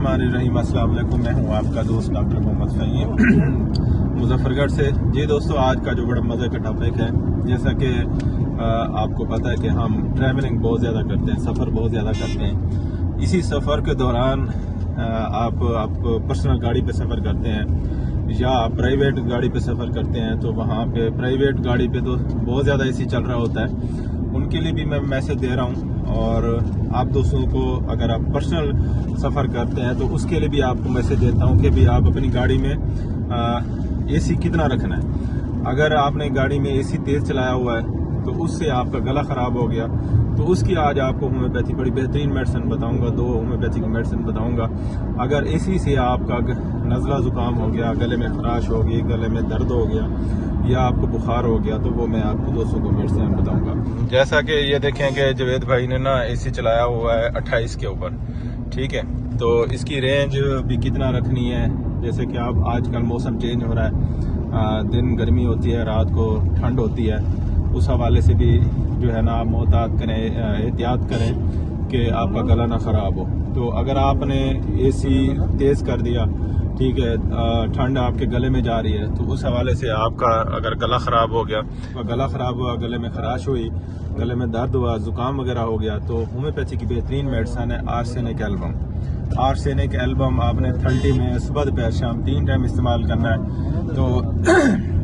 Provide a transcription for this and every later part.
रहीम अस्सलाम वालेकुम। मैं हूँ आपका दोस्त डॉक्टर मोहम्मद फ़हीम मुजफ्फरगढ़ से। जी दोस्तों, आज का जो बड़ा मज़े का टॉपिक है, जैसा कि आपको पता है कि हम ट्रैवलिंग बहुत ज़्यादा करते हैं, सफ़र बहुत ज़्यादा करते हैं। इसी सफ़र के दौरान आप पर्सनल गाड़ी पे सफ़र करते हैं या आप प्राइवेट गाड़ी पे सफ़र करते हैं, तो वहाँ पे प्राइवेट गाड़ी पे तो बहुत ज़्यादा एसी चल रहा होता है। उनके लिए भी मैं मैसेज दे रहा हूँ, और आप दोस्तों को अगर आप पर्सनल सफ़र करते हैं तो उसके लिए भी आपको मैसेज देता हूँ कि भी आप अपनी गाड़ी में एसी कितना रखना है। अगर आपने गाड़ी में एसी तेज़ चलाया हुआ है तो उससे आपका गला ख़राब हो गया, तो उसकी आज आपको होम्योपैथी बड़ी बेहतरीन मेडिसिन बताऊंगा, 2 होम्योपैथिक मेडिसिन बताऊंगा। अगर एसी से आपका नज़ला ज़ुकाम हो गया, गले में खराश हो गई, गले में दर्द हो गया या आपको बुखार हो गया, तो वो मैं आपको दोस्तों को मेडिसिन बताऊंगा। जैसा कि ये देखें कि जवेद भाई ने ना एसी चलाया हुआ है 28 के ऊपर, ठीक है। तो इसकी रेंज भी कितना रखनी है, जैसे कि आप आजकल मौसम चेंज हो रहा है, दिन गर्मी होती है, रात को ठंड होती है, उस हवाले से भी जो है ना आप मोहतात करें, एहतियात करें कि आपका गला ना ख़राब हो। तो अगर आपने एसी तेज़ कर दिया, ठीक है, ठंड आपके गले में जा रही है, तो उस हवाले से आपका अगर गला ख़राब हो गया, गला ख़राब हुआ, गले में खराश हुई, गले में दर्द हुआ, ज़ुकाम वगैरह हो गया, तो होम्योपैथी की बेहतरीन मेडिसिन है आर्सेनिक एल्बम। आर्सेनिक एल्बम आपने 30 में सुबह दोपहर शाम 3 टाइम इस्तेमाल करना है। तो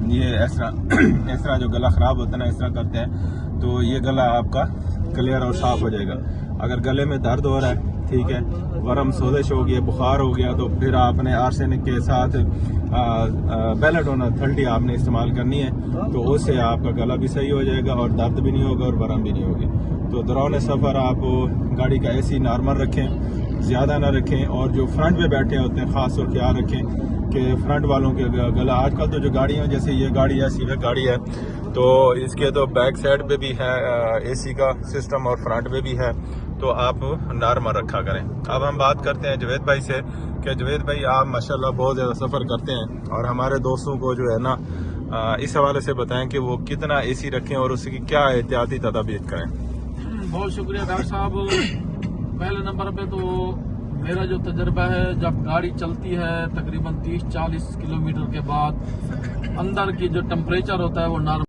ये इस तरह जो गला ख़राब होता है ना, इस तरह करते हैं तो ये गला आपका क्लियर और साफ़ हो जाएगा। अगर गले में दर्द हो रहा है, ठीक है, वरम सोजिश हो गया, बुखार हो गया, तो फिर आपने आर्सेनिक के साथ बेलाडोना 30 आपने इस्तेमाल करनी है, तो उससे आपका गला भी सही हो जाएगा और दर्द भी नहीं होगा और वरम भी नहीं होगी। तो दौरान सफ़र आप गाड़ी का एसी नॉर्मल रखें, ज़्यादा ना रखें, और जो फ्रंट पे बैठे होते हैं ख़ास तौर ख्याल रखें कि फ्रंट वालों के गला, आजकल तो जो गाड़ियाँ, जैसे ये गाड़ी है, सिविक गाड़ी है, तो इसके तो बैक साइड पे भी है एसी का सिस्टम और फ्रंट पे भी है, तो आप नॉर्मल रखा करें। अब हम बात करते हैं जवेद भाई से कि जवेद भाई आप माशाल्लाह बहुत ज़्यादा सफ़र करते हैं, और हमारे दोस्तों को जो है ना इस हवाले से बताएं कि वो कितना एसी रखें और उसकी क्या एहतियाती तदाबीर करें। बहुत शुक्रिया डॉक्टर साहब। पहले नंबर पे तो मेरा जो तजर्बा है, जब गाड़ी चलती है तकरीबन 30-40 किलोमीटर के बाद अंदर की जो टेम्परेचर होता है वो नॉर्मल